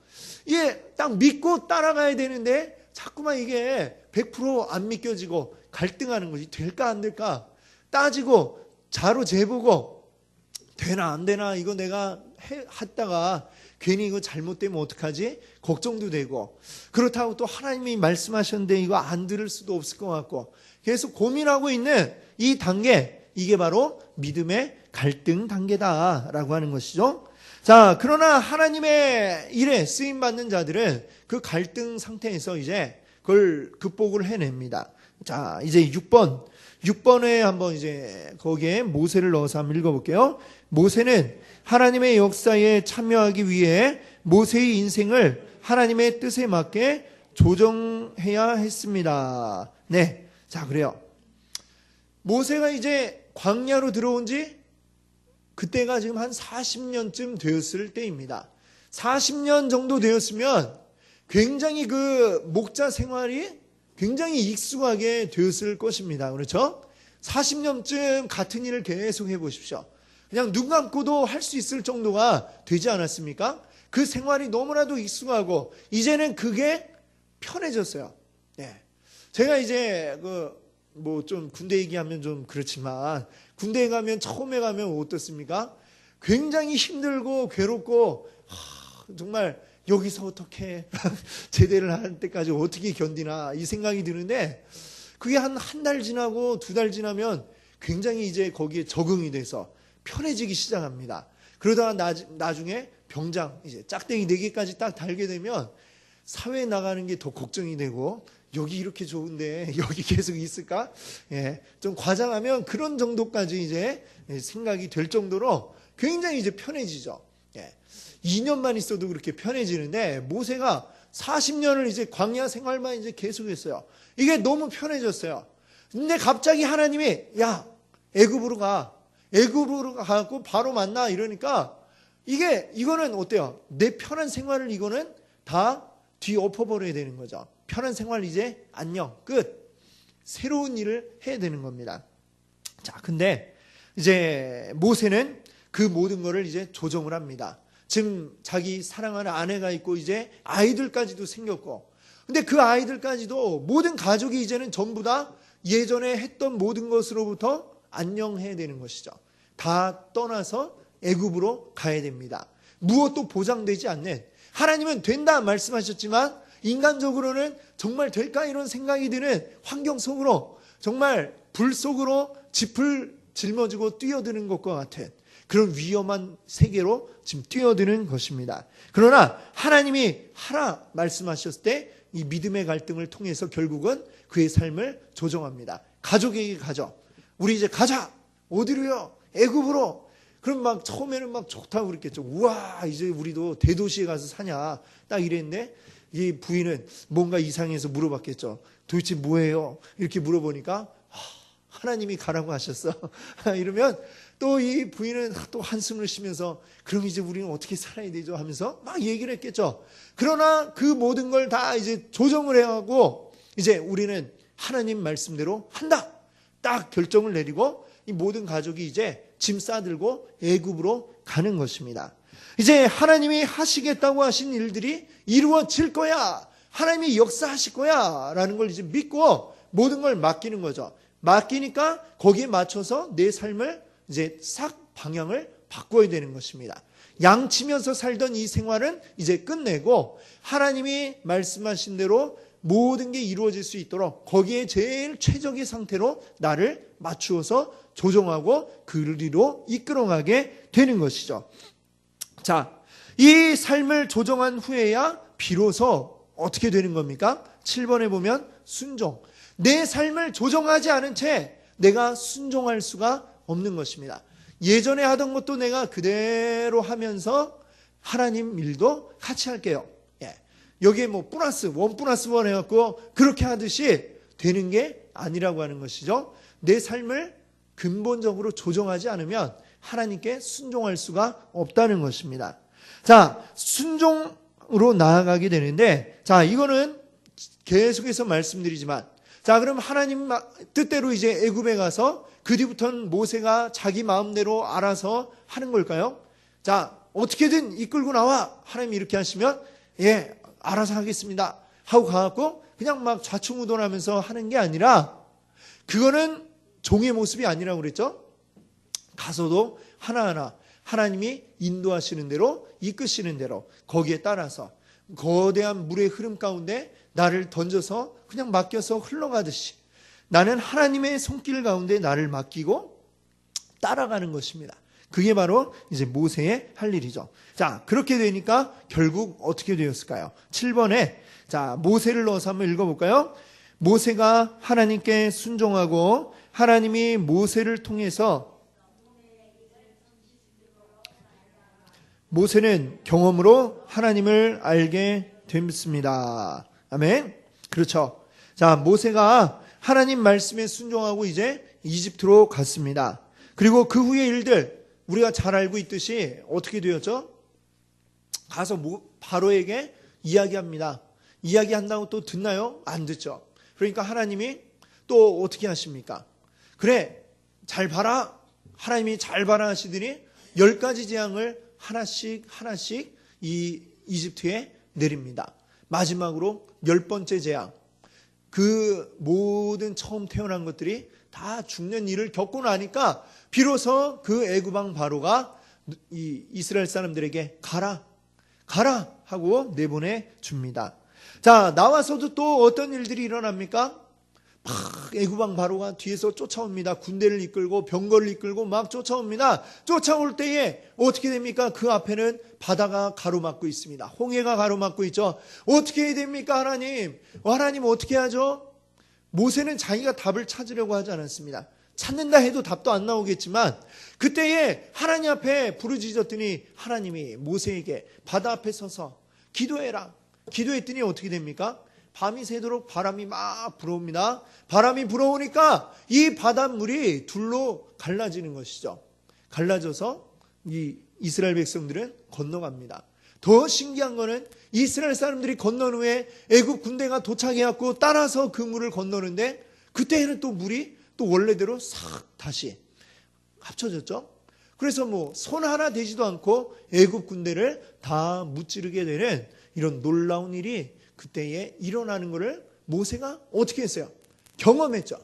이게 딱 믿고 따라가야 되는데 자꾸만 이게 100% 안 믿겨지고 갈등하는 것이 될까 안 될까 따지고 자로 재보고 되나 안 되나 이거 내가 했다가 괜히 이거 잘못되면 어떡하지? 걱정도 되고 그렇다고 또 하나님이 말씀하셨는데 이거 안 들을 수도 없을 것 같고 계속 고민하고 있는 이 단계 이게 바로 믿음의 갈등 단계다라고 하는 것이죠. 자, 그러나 하나님의 일에 쓰임받는 자들은 그 갈등 상태에서 이제 그걸 극복을 해냅니다. 자, 이제 6번에 한번 이제 거기에 모세를 넣어서 한번 읽어볼게요. 모세는 하나님의 역사에 참여하기 위해 모세의 인생을 하나님의 뜻에 맞게 조정해야 했습니다. 네. 자, 그래요. 모세가 이제 광야로 들어온 지 그때가 지금 한 40년쯤 되었을 때입니다. 40년 정도 되었으면 굉장히 그 목자 생활이 굉장히 익숙하게 되었을 것입니다. 그렇죠? 40년쯤 같은 일을 계속 해보십시오. 그냥 눈 감고도 할 수 있을 정도가 되지 않았습니까? 그 생활이 너무나도 익숙하고 이제는 그게 편해졌어요. 네. 제가 이제 뭐 좀 군대 얘기하면 좀 그렇지만 군대에 가면 처음에 가면 어떻습니까? 굉장히 힘들고 괴롭고 정말 여기서 어떻게 제대를 할 때까지 어떻게 견디나 이 생각이 드는데 그게 한 달 지나고 2달 지나면 굉장히 이제 거기에 적응이 돼서 편해지기 시작합니다. 그러다가 나중에 병장 이제 짝대기 4개까지 딱 달게 되면 사회에 나가는 게 더 걱정이 되고 여기 이렇게 좋은데 여기 계속 있을까? 예, 좀 과장하면 그런 정도까지 이제 생각이 될 정도로 굉장히 이제 편해지죠. 예, 2년만 있어도 그렇게 편해지는데 모세가 40년을 이제 광야 생활만 이제 계속했어요. 이게 너무 편해졌어요. 근데 갑자기 하나님이 야 애굽으로 가고 바로 만나 이러니까 이거는 어때요? 내 편한 생활을 이거는 다 뒤엎어버려야 되는 거죠. 편한 생활 이제 안녕 끝. 새로운 일을 해야 되는 겁니다. 자, 근데 이제 모세는 그 모든 거를 이제 조정을 합니다. 지금 자기 사랑하는 아내가 있고 이제 아이들까지도 생겼고, 근데 그 아이들까지도 모든 가족이 이제는 전부 다 예전에 했던 모든 것으로부터 안녕해야 되는 것이죠. 다 떠나서 애굽으로 가야 됩니다. 무엇도 보장되지 않는, 하나님은 된다 말씀하셨지만 인간적으로는 정말 될까 이런 생각이 드는 환경 속으로 정말 불 속으로 짚을 짊어지고 뛰어드는 것과 같은 그런 위험한 세계로 지금 뛰어드는 것입니다. 그러나 하나님이 하라 말씀하셨을 때 이 믿음의 갈등을 통해서 결국은 그의 삶을 조정합니다. 가족에게 가죠. 우리 이제 가자. 어디로요? 애굽으로. 그럼 막 처음에는 막 좋다고 그랬겠죠. 우와, 이제 우리도 대도시에 가서 사냐. 딱 이랬는데 이 부인은 뭔가 이상해서 물어봤겠죠. 도대체 뭐예요? 이렇게 물어보니까 하나님이 가라고 하셨어. 이러면 또 이 부인은 또 한숨을 쉬면서 그럼 이제 우리는 어떻게 살아야 되죠? 하면서 막 얘기를 했겠죠. 그러나 그 모든 걸 다 이제 조정을 해야 하고 이제 우리는 하나님 말씀대로 한다. 딱 결정을 내리고 이 모든 가족이 이제 짐 싸들고 애굽으로 가는 것입니다. 이제 하나님이 하시겠다고 하신 일들이 이루어질 거야. 하나님이 역사하실 거야. 라는 걸 이제 믿고 모든 걸 맡기는 거죠. 맡기니까 거기에 맞춰서 내 삶을 이제 싹 방향을 바꿔야 되는 것입니다. 양치면서 살던 이 생활은 이제 끝내고 하나님이 말씀하신 대로 모든 게 이루어질 수 있도록 거기에 제일 최적의 상태로 나를 맞추어서 조정하고 그리로 이끌어가게 되는 것이죠. 자, 이 삶을 조정한 후에야 비로소 어떻게 되는 겁니까? 7번에 보면 순종. 내 삶을 조정하지 않은 채 내가 순종할 수가 없는 것입니다. 예전에 하던 것도 내가 그대로 하면서 하나님 일도 같이 할게요. 예. 여기에 뭐 플러스 원 해갖고 그렇게 하듯이 되는 게 아니라고 하는 것이죠. 내 삶을 근본적으로 조정하지 않으면 하나님께 순종할 수가 없다는 것입니다. 자, 순종으로 나아가게 되는데, 자, 이거는 계속해서 말씀드리지만, 자, 그럼 하나님 뜻대로 이제 애굽에 가서 그 뒤부터는 모세가 자기 마음대로 알아서 하는 걸까요? 자, 어떻게든 이끌고 나와. 하나님이 이렇게 하시면 예, 알아서 하겠습니다 하고 가갖고 그냥 막 좌충우돌하면서 하는 게 아니라 그거는 종의 모습이 아니라고 그랬죠. 가서도 하나하나 하나님이 인도하시는 대로 이끄시는 대로 거기에 따라서 거대한 물의 흐름 가운데 나를 던져서 그냥 맡겨서 흘러가듯이 나는 하나님의 손길 가운데 나를 맡기고 따라가는 것입니다. 그게 바로 이제 모세의 할 일이죠. 자, 그렇게 되니까 결국 어떻게 되었을까요? 7번에 자, 모세를 넣어서 한번 읽어볼까요? 모세가 하나님께 순종하고 하나님이 모세를 통해서 모세는 경험으로 하나님을 알게 됐습니다. 아멘. 그렇죠. 자, 모세가 하나님 말씀에 순종하고 이제 이집트로 갔습니다. 그리고 그 후의 일들 우리가 잘 알고 있듯이 어떻게 되었죠? 가서 바로에게 이야기합니다. 이야기한다고 또 듣나요? 안 듣죠. 그러니까 하나님이 또 어떻게 하십니까? 그래, 잘 봐라. 하나님이 잘 봐라 하시더니 10가지 재앙을 하나씩 이 이집트에 내립니다. 마지막으로 10번째 재앙. 그 모든 처음 태어난 것들이 다 죽는 일을 겪고 나니까 비로소 그 애굽 왕 바로가 이 이스라엘 사람들에게 가라 하고 내보내 줍니다. 자, 나와서도 또 어떤 일들이 일어납니까? 막 애굽 왕 바로가 뒤에서 쫓아옵니다. 군대를 이끌고 병거를 이끌고 막 쫓아옵니다. 쫓아올 때에 어떻게 됩니까? 그 앞에는 바다가 가로막고 있습니다. 홍해가 가로막고 있죠. 어떻게 해야 됩니까? 하나님 어떻게 하죠? 모세는 자기가 답을 찾으려고 하지 않았습니다. 찾는다 해도 답도 안 나오겠지만 그때에 하나님 앞에 부르짖었더니 하나님이 모세에게 바다 앞에 서서 기도해라. 기도했더니 어떻게 됩니까? 밤이 새도록 바람이 막 불어옵니다. 바람이 불어오니까 이 바닷물이 둘로 갈라지는 것이죠. 갈라져서 이 이스라엘 백성들은 건너갑니다. 더 신기한 거는 이스라엘 사람들이 건넌 후에 애굽 군대가 도착해갖고 따라서 그 물을 건너는데 그때에는 또 물이 또 원래대로 싹 다시 합쳐졌죠. 그래서 뭐 손 하나 대지도 않고 애굽 군대를 다 무찌르게 되는 이런 놀라운 일이 그때에 일어나는 것을 모세가 어떻게 했어요? 경험했죠.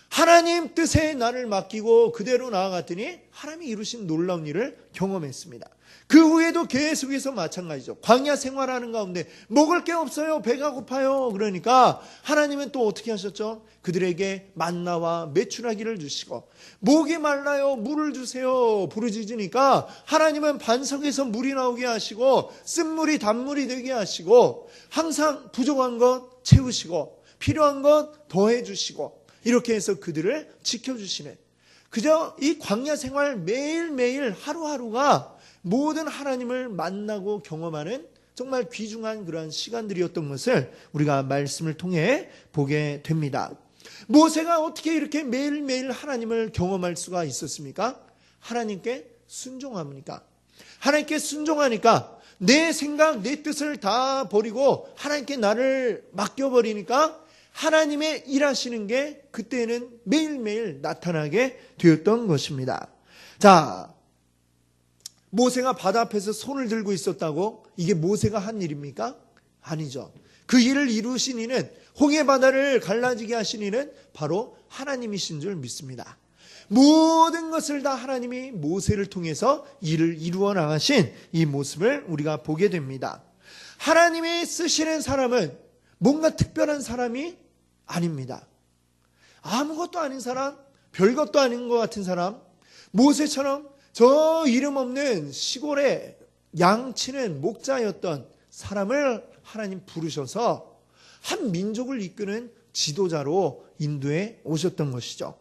하나님 뜻에 나를 맡기고 그대로 나아갔더니 하나님이 이루신 놀라운 일을 경험했습니다. 그 후에도 계속해서 마찬가지죠. 광야 생활하는 가운데 먹을 게 없어요. 배가 고파요. 그러니까 하나님은 또 어떻게 하셨죠? 그들에게 만나와 메추라기를 주시고, 목이 말라요. 물을 주세요. 부르짖으니까 하나님은 반석에서 물이 나오게 하시고 쓴물이 단물이 되게 하시고 항상 부족한 것 채우시고 필요한 것 더해 주시고 이렇게 해서 그들을 지켜주시는, 그저 이 광야 생활 매일매일 하루하루가 모든 하나님을 만나고 경험하는 정말 귀중한 그러한 시간들이었던 것을 우리가 말씀을 통해 보게 됩니다. 모세가 어떻게 이렇게 매일매일 하나님을 경험할 수가 있었습니까? 하나님께 순종합니까? 하나님께 순종하니까 내 생각, 내 뜻을 다 버리고 하나님께 나를 맡겨버리니까 하나님의 일하시는 게 그때는 매일매일 나타나게 되었던 것입니다. 자, 모세가 바다 앞에서 손을 들고 있었다고 이게 모세가 한 일입니까? 아니죠. 그 일을 이루신 이는, 홍해 바다를 갈라지게 하신 이는 바로 하나님이신 줄 믿습니다. 모든 것을 다 하나님이 모세를 통해서 일을 이루어 나가신 이 모습을 우리가 보게 됩니다. 하나님이 쓰시는 사람은 뭔가 특별한 사람이 아닙니다. 아무것도 아닌 사람, 별것도 아닌 것 같은 사람, 모세처럼 저 이름 없는 시골에 양치는 목자였던 사람을 하나님 부르셔서 한 민족을 이끄는 지도자로 인도해 오셨던 것이죠.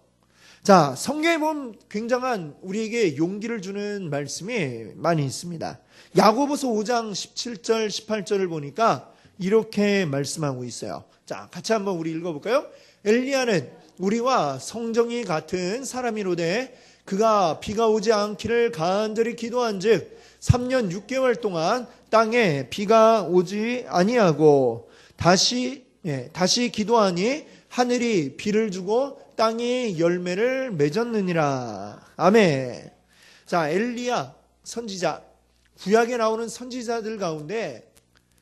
자, 성경에 보면 굉장한 우리에게 용기를 주는 말씀이 많이 있습니다. 야고보서 5장 17절 18절을 보니까 이렇게 말씀하고 있어요. 자, 같이 한번 우리 읽어볼까요? 엘리야는 우리와 성정이 같은 사람이로되 그가 비가 오지 않기를 간절히 기도한즉 3년 6개월 동안 땅에 비가 오지 아니하고 다시 기도하니 하늘이 비를 주고 땅이 열매를 맺었느니라. 아멘. 자, 엘리야 선지자, 구약에 나오는 선지자들 가운데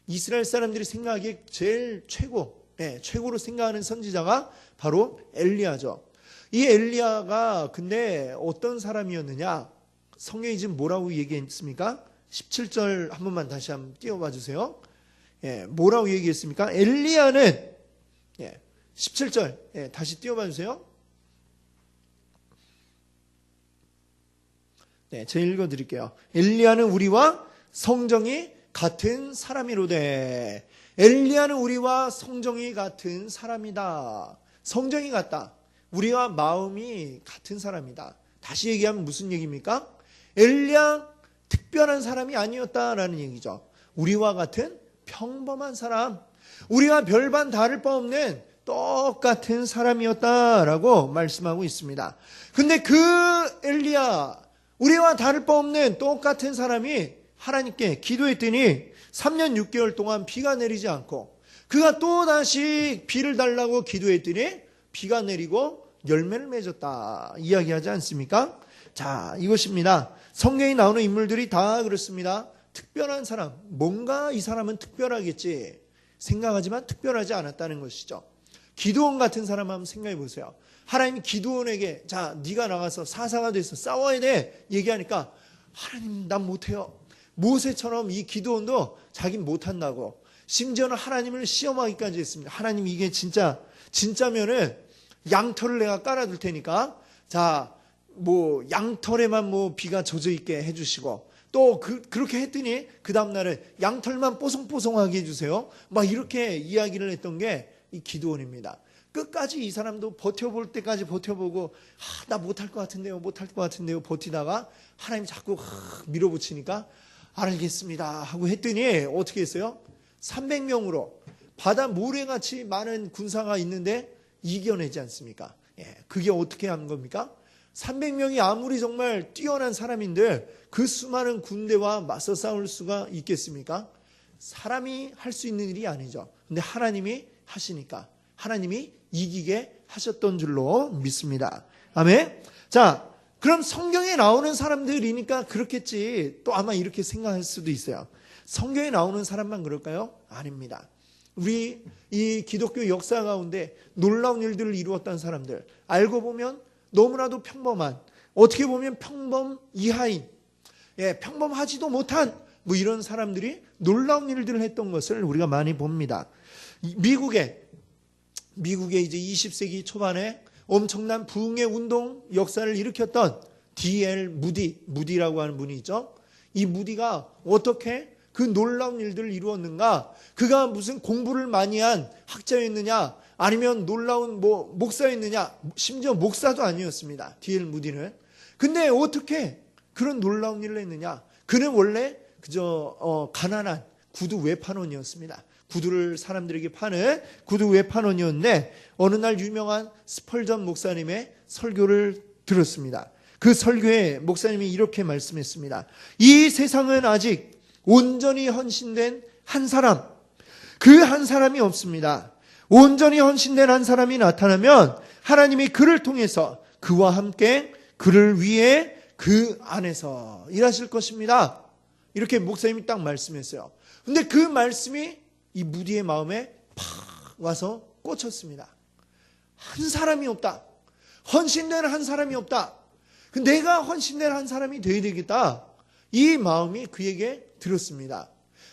이스라엘 사람들이 생각하기에 제일 최고로 생각하는 선지자가 바로 엘리야죠. 이 엘리야가 근데 어떤 사람이었느냐? 성경이 지금 뭐라고 얘기했습니까? 17절 한 번만 다시 한번 띄워봐 주세요. 뭐라고 얘기했습니까? 엘리야는 17절 다시 띄워봐 주세요. 제가 읽어드릴게요. 엘리야는 우리와 성정이 같은 사람이로되. 엘리야는 우리와 성정이 같은 사람이다. 성정이 같다. 우리와 마음이 같은 사람이다. 다시 얘기하면 무슨 얘기입니까? 엘리야 특별한 사람이 아니었다라는 얘기죠. 우리와 같은 평범한 사람, 우리와 별반 다를 바 없는 똑같은 사람이었다라고 말씀하고 있습니다. 근데 그 엘리야, 우리와 다를 바 없는 똑같은 사람이 하나님께 기도했더니 3년 6개월 동안 비가 내리지 않고, 그가 또다시 비를 달라고 기도했더니 비가 내리고 열매를 맺었다 이야기하지 않습니까? 자, 이것입니다. 성경에 나오는 인물들이 다 그렇습니다. 특별한 사람, 뭔가 이 사람은 특별하겠지 생각하지만 특별하지 않았다는 것이죠. 기드온 같은 사람 한번 생각해 보세요. 하나님이 기드온에게 자, 네가 나가서 사사가 돼서 싸워야 돼 얘기하니까 하나님 난 못해요. 모세처럼 이 기드온도 자긴 못한다고, 심지어는 하나님을 시험하기까지 했습니다. 하나님 이게 진짜면은 양털을 내가 깔아둘 테니까 자, 뭐 양털에만 뭐 비가 젖어 있게 해주시고, 또 그렇게 했더니 그 다음날은 양털만 뽀송뽀송하게 해주세요. 막 이렇게 이야기를 했던 게 이 기드온입니다. 끝까지 이 사람도 버텨볼 때까지 버텨보고 나 못할 것 같은데요 버티다가 하나님이 자꾸 밀어붙이니까 알겠습니다 하고 했더니 어떻게 했어요? 300명으로 바다 모래같이 많은 군사가 있는데 이겨내지 않습니까? 그게 어떻게 한 겁니까? 300명이 아무리 정말 뛰어난 사람인데 그 수많은 군대와 맞서 싸울 수가 있겠습니까? 사람이 할 수 있는 일이 아니죠. 근데 하나님이 하시니까 하나님이 이기게 하셨던 줄로 믿습니다. 아멘. 자, 그럼 성경에 나오는 사람들이니까 그렇겠지 또 아마 이렇게 생각할 수도 있어요. 성경에 나오는 사람만 그럴까요? 아닙니다. 우리 이 기독교 역사 가운데 놀라운 일들을 이루었던 사람들, 알고 보면 너무나도 평범한, 어떻게 보면 평범 이하인, 평범하지도 못한 뭐 이런 사람들이 놀라운 일들을 했던 것을 우리가 많이 봅니다. 미국에 이제 20세기 초반에 엄청난 부흥의 운동 역사를 일으켰던 D.L. 무디라고 하는 분이 있죠. 이 무디가 어떻게 그 놀라운 일들을 이루었는가? 그가 무슨 공부를 많이 한 학자였느냐? 아니면 놀라운 목사였느냐? 심지어 목사도 아니었습니다. D.L. 무디는. 근데 어떻게 그런 놀라운 일을 했느냐? 그는 원래 그저 가난한 구두 외판원이었습니다. 구두를 사람들에게 파는 구두 외판원이었는데 어느 날 유명한 스펄전 목사님의 설교를 들었습니다. 그 설교에 목사님이 이렇게 말씀했습니다. 이 세상은 아직 온전히 헌신된 한 사람, 그 한 사람이 없습니다. 온전히 헌신된 한 사람이 나타나면 하나님이 그를 통해서 그와 함께 그를 위해 그 안에서 일하실 것입니다. 이렇게 목사님이 딱 말씀했어요. 근데 그 말씀이 이 무디의 마음에 팍 와서 꽂혔습니다. 한 사람이 없다. 헌신된 한 사람이 없다. 내가 헌신된 한 사람이 되어야 되겠다. 이 마음이 그에게 들었습니다.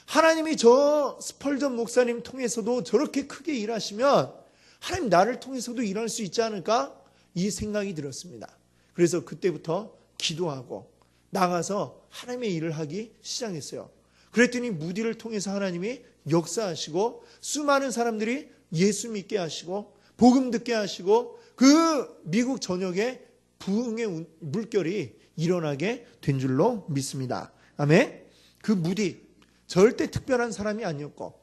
하나님이 저 스펄전 목사님 통해서도 저렇게 크게 일하시면 하나님 나를 통해서도 일할 수 있지 않을까? 이 생각이 들었습니다. 그래서 그때부터 기도하고 나가서 하나님의 일을 하기 시작했어요. 그랬더니 무디를 통해서 하나님이 역사하시고 수많은 사람들이 예수 믿게 하시고 복음 듣게 하시고 그 미국 전역에 부흥의 물결이 일어나게 된 줄로 믿습니다. 아멘. 그 무디 절대 특별한 사람이 아니었고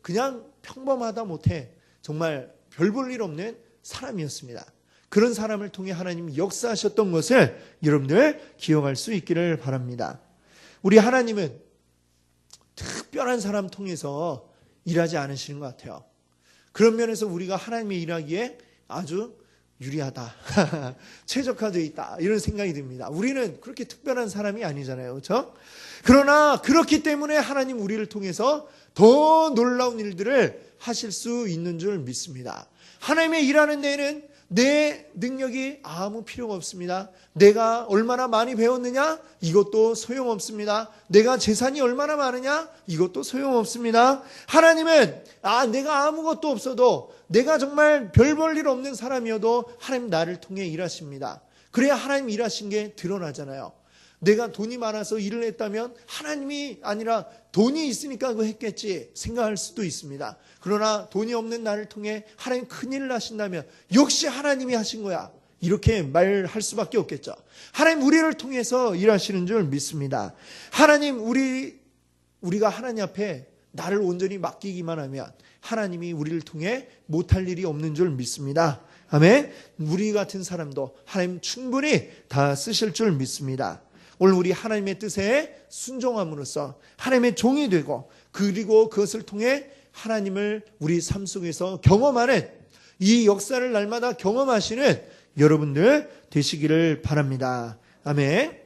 그냥 평범하다 못해 정말 별 볼 일 없는 사람이었습니다. 그런 사람을 통해 하나님이 역사하셨던 것을 여러분들 기억할 수 있기를 바랍니다. 우리 하나님은 특별한 사람 통해서 일하지 않으시는 것 같아요. 그런 면에서 우리가 하나님의 일하기에 아주 유리하다. 최적화되어 있다. 이런 생각이 듭니다. 우리는 그렇게 특별한 사람이 아니잖아요. 그렇죠? 그러나 그렇기 때문에 하나님 우리를 통해서 더 놀라운 일들을 하실 수 있는 줄 믿습니다. 하나님의 일하는 데에는 내 능력이 아무 필요가 없습니다. 내가 얼마나 많이 배웠느냐? 이것도 소용없습니다. 내가 재산이 얼마나 많으냐? 이것도 소용없습니다. 하나님은 내가 아무것도 없어도 내가 정말 별 볼 일 없는 사람이어도 하나님 나를 통해 일하십니다. 그래야 하나님 일하신 게 드러나잖아요. 내가 돈이 많아서 일을 했다면 하나님이 아니라 돈이 있으니까 그거 했겠지 생각할 수도 있습니다. 그러나 돈이 없는 나를 통해 하나님 큰일을 하신다면 역시 하나님이 하신 거야. 이렇게 말할 수밖에 없겠죠. 하나님 우리를 통해서 일하시는 줄 믿습니다. 하나님 우리가 하나님 앞에 나를 온전히 맡기기만 하면 하나님이 우리를 통해 못할 일이 없는 줄 믿습니다. 아멘. 우리 같은 사람도 하나님 충분히 다 쓰실 줄 믿습니다. 오늘 우리 하나님의 뜻에 순종함으로써 하나님의 종이 되고 그리고 그것을 통해 하나님을 우리 삶 속에서 경험하는 이 역사를 날마다 경험하시는 여러분들 되시기를 바랍니다. 아멘.